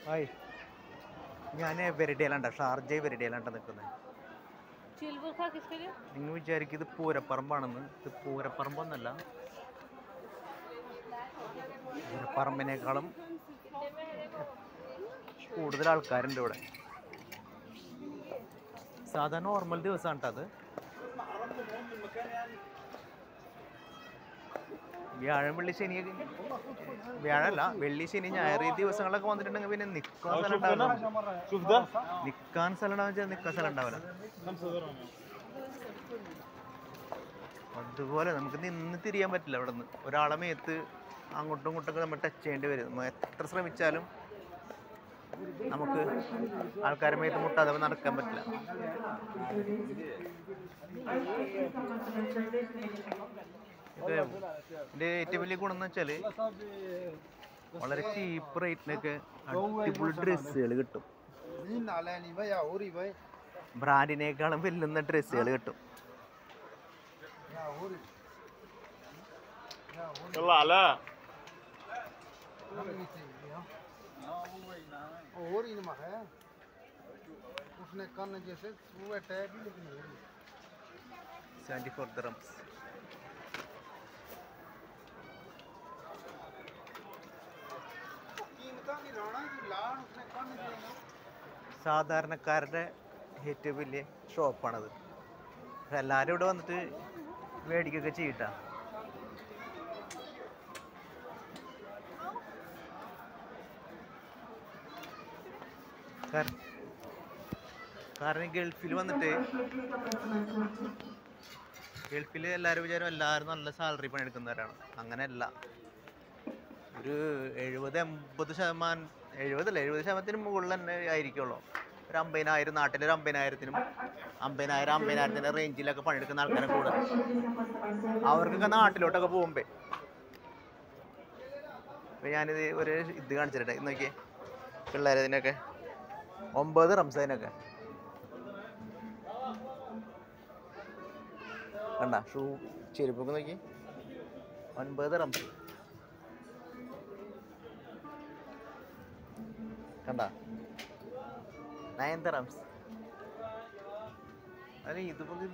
Hi, ഞാൻ വെരിഡയിലാണ്ട, Sharjah വെരിഡയിലാണ്ട നിൽക്കുന്നത്. നിങ്ങൾ വിചാരിക്കും ഇത് പൂരപ്പറമ്പാണെന്ന്. ഇത് പൂരപ്പറമ്പൊന്നല്ല. പൂരപ്പറമ്പിനേക്കാളും കൂടുതൽ ആൾക്കാരുണ്ട് ഇവിടെ. സാധാരണ നോർമൽ ദിവസമാണ് കേട്ടോ അത്. വ്യാഴം വെള്ളി ശനി, വ്യാഴമല്ല വെള്ളി ശനി ഞായർ ഈ ദിവസങ്ങളൊക്കെ വന്നിട്ടുണ്ടെങ്കിൽ പിന്നെ നിൽക്കാൻ സ്ഥലം ഉണ്ടാവില്ല. നിൽക്കാൻ സ്ഥലം ഉണ്ടാവുക, നിൽക്കാൻ സ്ഥലം ഉണ്ടാവില്ല. അതുപോലെ നമുക്ക് നിന്ന് തിരിയാൻ പറ്റില്ല. ഇവിടെ നിന്ന് ഒരാളെ മേത്ത് അങ്ങോട്ടും ഇങ്ങോട്ടൊക്കെ നമ്മൾ ടച്ച് ചെയ്യേണ്ടി വരും. നമ്മൾ എത്ര ശ്രമിച്ചാലും നമുക്ക് ആൾക്കാരെ മേത്ത് മുട്ടാതെ നടക്കാൻ പറ്റില്ല. ഇതിൻ്റെ ഏറ്റവും വലിയ ഗുണം എന്ന് വെച്ചാൽ വളരെ ചീപ്പ് റേറ്റിനൊക്കെ അടിപൊളി ഡ്രസ്സുകൾ കിട്ടും. ബ്രാൻഡിനേക്കാളും വെല്ലുന്ന ഡ്രസ്സുകൾ കിട്ടും. और इनमें है उसने कन जैसे वो अटैक ही लेकिन 74 dirhams. സാധാരണക്കാരുടെ ഏറ്റവും വലിയ ഷോപ്പാണത്. എല്ലാവരും ഇവിടെ വന്നിട്ട് മേടിക്കുകയൊക്കെ ചെയ്യട്ടാ. കാരണം ഗൾഫിൽ വന്നിട്ട് ഗൾഫിൽ എല്ലാവരും വിചാരം എല്ലാവരും നല്ല സാലറി പണിയെടുക്കുന്നവരാണ്. അങ്ങനെയല്ല. ഒരു 70-80%, 70% മുകളിൽ തന്നെ ആയിരിക്കുള്ളൂ. ഒരു 50,000, നാട്ടിലൊരു 50,000-നും 50,000 റേഞ്ചിലൊക്കെ പണിയെടുക്കുന്ന ആൾക്കാരെ കൂടുതൽ. അവർക്കൊക്കെ നാട്ടിലോട്ടൊക്കെ പോകുമ്പേ ഇപ്പം ഞാനിത് ഒരു ഇത് കാണിച്ചിട്ടെ നോക്കിയേ. പിള്ളേരതിനൊക്കെ 9 dirhams അതിനൊക്കെ കണ്ട. ഷൂ ചെരുപ്പൊക്കെ നോക്കി 9 dirhams കണ്ട. 9 dirhams. അല്ല ഇതുപോലെ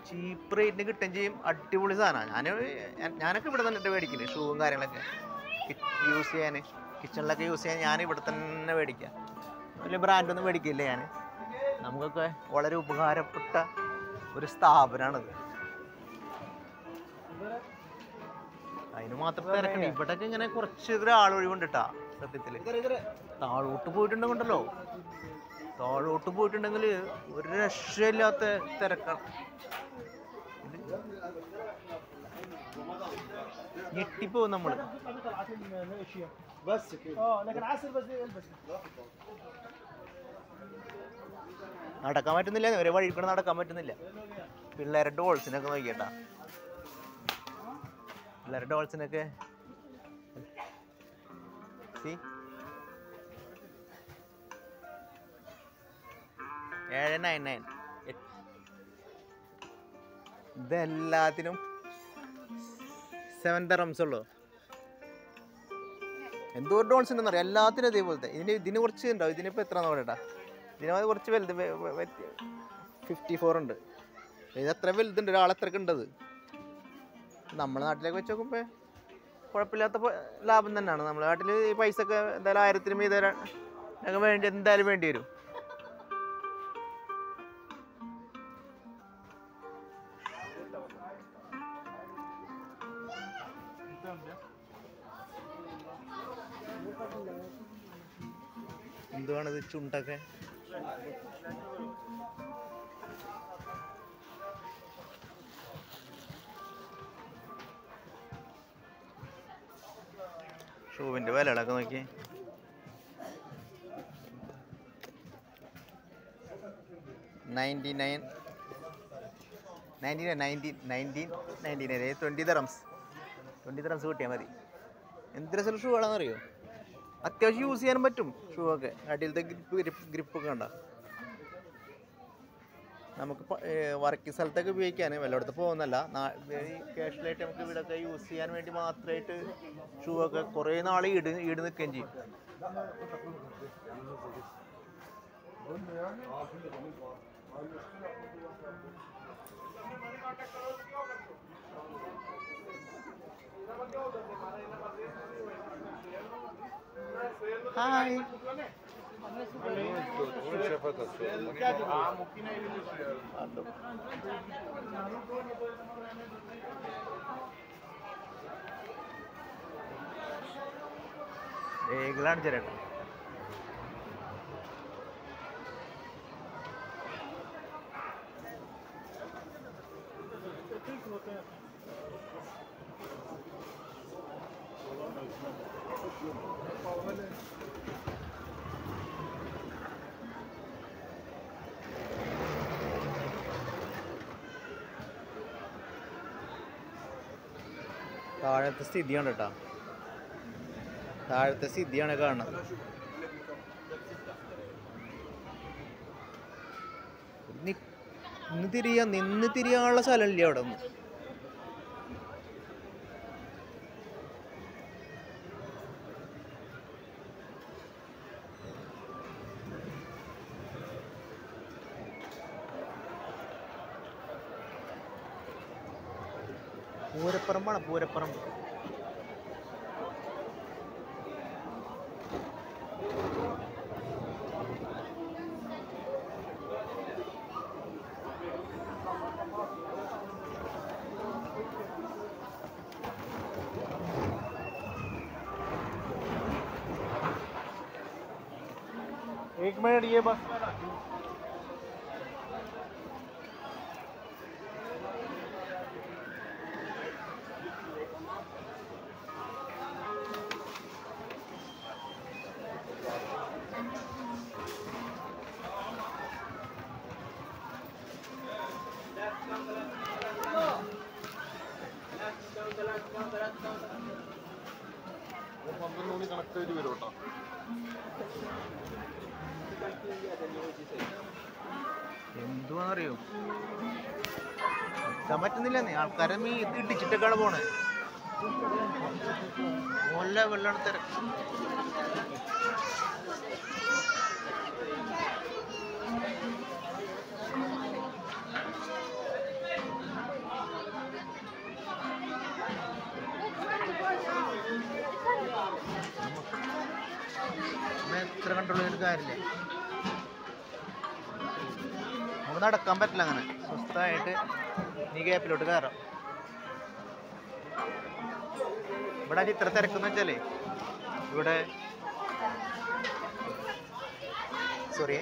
ചീപ്പ് റേറ്റിന് കിട്ടുകയും ചെയ്യും. അടിപൊളി സാധനമാണ്. ഞാനൊക്കെ ഇവിടെ തന്നെ മേടിക്കില്ലേ ഷൂവും കാര്യങ്ങളൊക്കെ യൂസ് ചെയ്യാൻ, കിച്ചണിലൊക്കെ യൂസ് ചെയ്യാൻ ഞാൻ ഇവിടെ തന്നെ മേടിക്കാം. വലിയ ബ്രാൻഡൊന്നും മേടിക്കില്ല ഞാൻ. നമുക്കൊക്കെ വളരെ ഉപകാരപ്പെട്ട ഒരു സ്ഥാപനമാണിത്. അതിന് മാത്രം തിരക്കണ്ട. ഇവിടെയൊക്കെ ഇങ്ങനെ കുറച്ച് ഒരാളൊഴിവുണ്ട് കേട്ടാ. സത്യത്തിൽ താഴോട്ട് പോയിട്ടുണ്ടെങ്കിലോ, താഴോട്ട് പോയിട്ടുണ്ടെങ്കിൽ ഒരു രക്ഷയില്ലാത്ത തിരക്കാണ്. ഞെട്ടിപ്പോവും നമ്മൾ. നടക്കാൻ പറ്റുന്നില്ല, ഒരേ വഴി കൂടെ നടക്കാൻ പറ്റുന്നില്ല. പിള്ളേരുടെ ഡോൾസിനൊക്കെ നോക്കിയേട്ടാ. പിള്ളേരുടെ ഡോൾസിനൊക്കെ 799. ഇതെല്ലാത്തിനും 7 dirhams ഉള്ളൂ. എന്തോ ഡോൾസ് ഉണ്ടെന്ന് അറിയാം. എല്ലാത്തിനും ഇതേപോലത്തെ. ഇതിന് കുറച്ച് ഉണ്ടാവും. ഇതിനിപ്പോൾ എത്ര നോക്കട്ടാ. ഇതിനകത്ത് കുറച്ച് വലുത് 54 ഉണ്ട്. ഇതത്ര വലുതുണ്ട്. ഒരാളെത്രക്ക് ഉണ്ടത്. നമ്മുടെ നാട്ടിലേക്ക് വെച്ച് നോക്കുമ്പോൾ കുഴപ്പമില്ലാത്ത ലാഭം തന്നെയാണ്. നമ്മുടെ നാട്ടിൽ ഈ പൈസ ഒക്കെ എന്തായാലും 1000-ന് മീതെ ഒക്കെ വേണ്ടി എന്തായാലും വേണ്ടി വരും. എന്തുവാണിത് ചുണ്ടൊക്കെ. ഷൂവിൻ്റെ വിലകളൊക്കെ നോക്കി. $19.99 20 dirhams. 20 dirhams കിട്ടിയാൽ മതി. എന്ത് രസമുള്ള ഷൂ ആണെന്നറിയോ. അത്യാവശ്യം യൂസ് ചെയ്യാനും പറ്റും. ഷൂ ഒക്കെ അടിയിലത്തെ ഗ്രിപ്പൊക്കെ കണ്ട. നമുക്ക് വർക്കിംഗ് സ്ഥലത്തൊക്കെ ഉപയോഗിക്കാൻ വല്ലയിടത്ത് പോകുന്നല്ല. കാഷ്വലായിട്ട് നമുക്ക് ഇവിടെയൊക്കെ യൂസ് ചെയ്യാൻ വേണ്ടി മാത്രമായിട്ട് ഷൂ ഒക്കെ കുറേ നാൾ ഈട് നിൽക്കുകയും ചെയ്യും. ഹായ്. വേഗിലാണ് ചേട്ടാ. താഴത്തെ സ്ഥിതിയാണ് കേട്ടോ, താഴത്തെ സ്ഥിതിയാണ് കാണുന്നത്. നിന്ന് തിരിയാനുള്ള സ്ഥലമില്ല അവിടെ ഒന്നും. പൂരപ്പറമ്പാണ്, പൂരപ്പറമ്പ്. एक मिनट ये बस കണക്ട് ചെയ്ത് വരും കേട്ടോ. എന്തുവാന്നറിയോ, എത്താൻ പറ്റുന്നില്ലെന്നേ. ആൾക്കാരെ ഇടിച്ചിട്ടൊക്കെയാണ് പോണേ. നല്ല വെള്ളമാണ് തിരക്ക്. എത്ര കണ്ടുള്ള ഒരു കാര്യമില്ല. നമുക്ക് നടക്കാൻ പറ്റില്ല അങ്ങനെ. സ്വസ്ഥമായിട്ട് നീ ഗ്യാപ്പിലോട്ട് കയറാം. ഇവിടെ ഇത്ര തിരക്കെന്ന് വെച്ചാലേ, ഇവിടെ സോറി,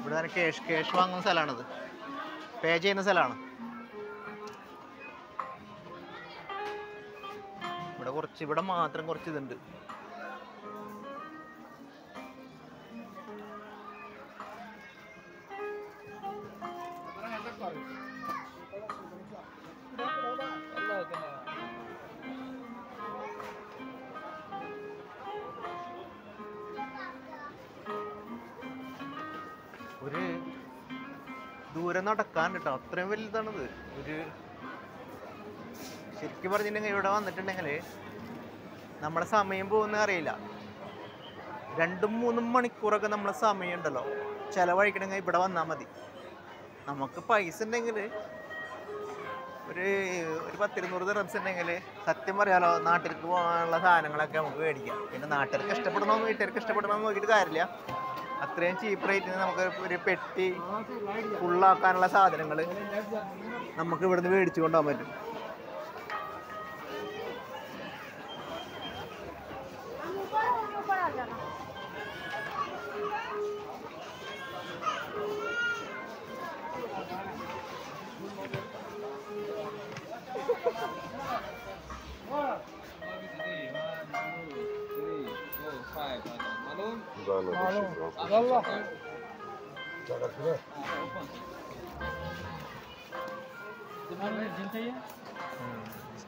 ഇവിടെ ക്യാഷ് വാങ്ങുന്ന സ്ഥലമാണിത്, പേ ചെയ്യുന്ന സ്ഥലമാണ്. ഇവിടെ മാത്രം കുറച്ച് ഇതുണ്ട്. ഒരു ദൂരം നടക്കാൻ കേട്ടോ, അത്രയും വലുതാണിത്. ഒരു ശരിക്കും പറഞ്ഞിട്ടുണ്ടെങ്കിൽ ഇവിടെ വന്നിട്ടുണ്ടെങ്കിൽ നമ്മളെ സമയം പോകുന്ന അറിയില്ല. 2-3 മണിക്കൂറൊക്കെ നമ്മളെ സമയം ഉണ്ടല്ലോ ചിലവഴിക്കണമെങ്കിൽ ഇവിടെ വന്നാൽ മതി. നമുക്ക് പൈസ ഉണ്ടെങ്കിൽ ഒരു 10-200 ദിർഹംസ് ഉണ്ടെങ്കിൽ സത്യം പറയാലോ, നാട്ടിലേക്ക് പോകാനുള്ള സാധനങ്ങളൊക്കെ നമുക്ക് മേടിക്കാം. പിന്നെ നാട്ടുകാർക്ക് ഇഷ്ടപ്പെടണോ വീട്ടുകാർക്ക് ഇഷ്ടപ്പെടണോ നോക്കിയിട്ട് കാര്യമില്ല. അത്രയും ചീപ്പ് റേറ്റിന് നമുക്ക് ഒരു പെട്ടി ഫുള്ളാക്കാനുള്ള സാധനങ്ങൾ നമുക്ക് ഇവിടുന്ന് മേടിച്ചു കൊണ്ടുപോകാൻ പറ്റും.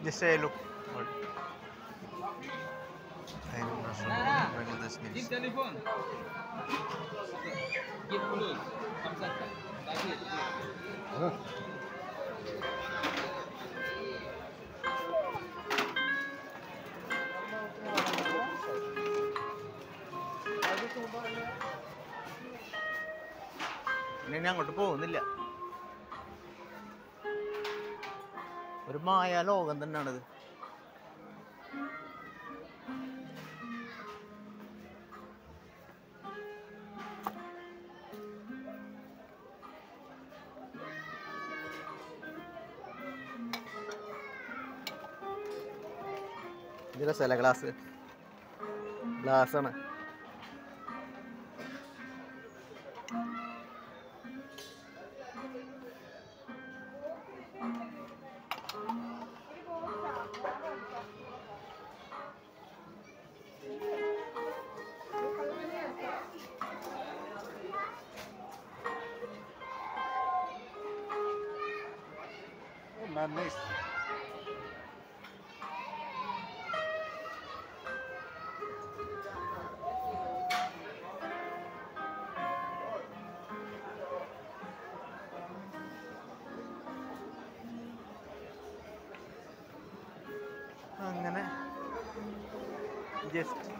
Just a look. Give telephone. Give dulu. Samsat. Lagi. പിന്നെ ഞാൻ അങ്ങോട്ട് പോകുന്നില്ല. ഒരു മായ ലോകം തന്നെയാണിത്. ഇത് രസമല്ല, ഗ്ലാസ്സാണ്. Nice. അങ്ങനെ ജസ്റ്റ്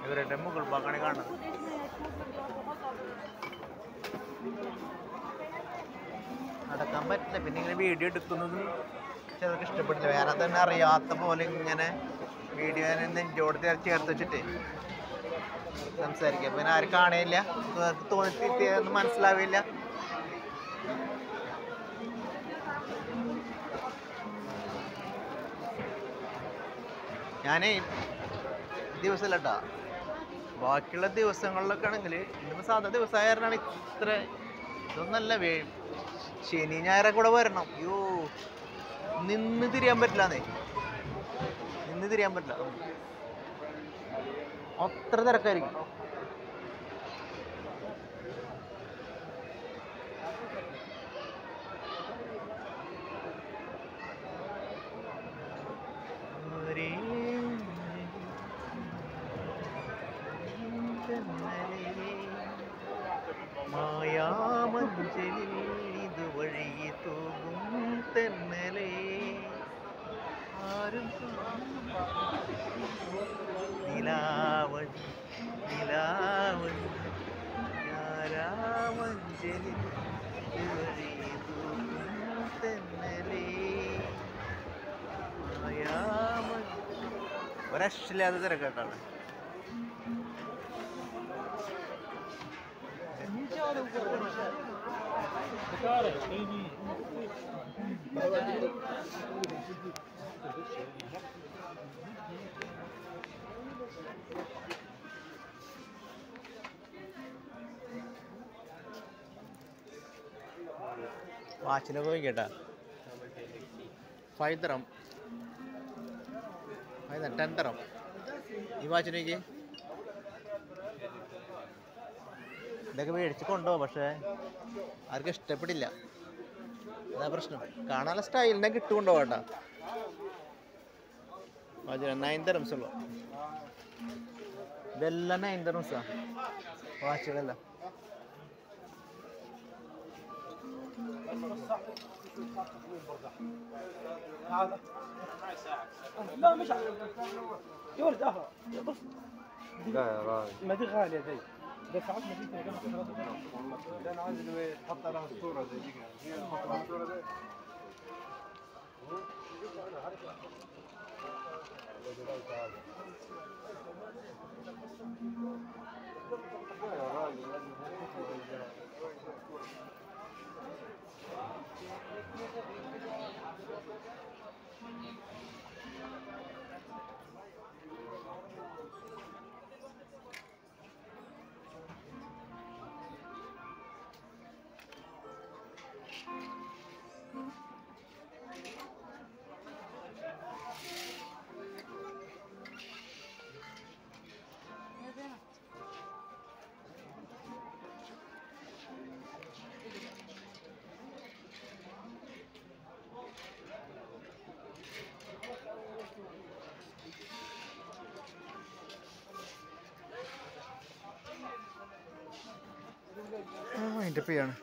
ഇവരുടെ മുകൾ ഭാഗമാണ് കാണുന്നത്. നടക്കാൻ പറ്റില്ല. പിന്നെ ഇങ്ങനെ വീഡിയോ എടുക്കുന്നതും ചിലർക്ക് ഇഷ്ടപ്പെട്ടില്ല. വേറെ തന്നെ അറിയാത്ത പോലെ ഇങ്ങനെ വീഡിയോ നെഞ്ചോട് ചേർത്ത് വെച്ചിട്ട് സംസാരിക്കുക. പിന്നെ ആരും കാണുകയില്ല, തോന്നിട്ട് മനസ്സിലാവില്ല. ഞാനേ ദിവസമല്ല കേട്ടോ, ബാക്കിയുള്ള ദിവസങ്ങളിലൊക്കെ ആണെങ്കിൽ ഇന്നിപ്പോൾ സാധാ ദിവസമായ കാരണമാണ് ഇത്ര ഇതൊന്നല്ല. ശനി ഞായറൊക്കെ കൂടെ വരണം. അയ്യോ, നിന്ന് തിരിയാൻ പറ്റില്ലാന്നേ, നിന്ന് തിരിയാൻ പറ്റില്ല, അത്ര തിരക്കായിരിക്കും. മായാമഞ്ചലിൽ ഇതുവഴി തൂകും തെന്നലേ, ആരും നിലാവഴി നിലാവഴി ഞാരാമഞ്ചലിൽ ഇതുവഴി തൂകും തെന്നലേ, ഒരക്ഷല്ലാതെ തിരക്കാട്ടാണ്. വാച്ചിനൊക്കെ പോയി കേട്ടാ 5 dirham 10 dirham. ഈ വാച്ചിനേക്ക് ഇതൊക്കെ മേടിച്ച് കൊണ്ടുപോകാം, പക്ഷേ ആർക്കും ഇഷ്ടപ്പെടില്ല. അതാ പ്രശ്നം. കാണാനുള്ള സ്റ്റൈലിനെ കിട്ടുകൊണ്ടുപോകട്ടാ. 9 dirhams ഉള്ളു. ഇതെല്ലാം 9 dirhamsആ വാച്ചുകളെല്ലാം. لا مش يا ولد اخر بص لا يا راجل ما دي غاليه دي دفعت ما فيك ده انا عايز تحط عليها الصوره زي دي كده هي تحط عليها الصوره دي يا راجل വൈൻഡപ്പ് ചെയ്യാണ്.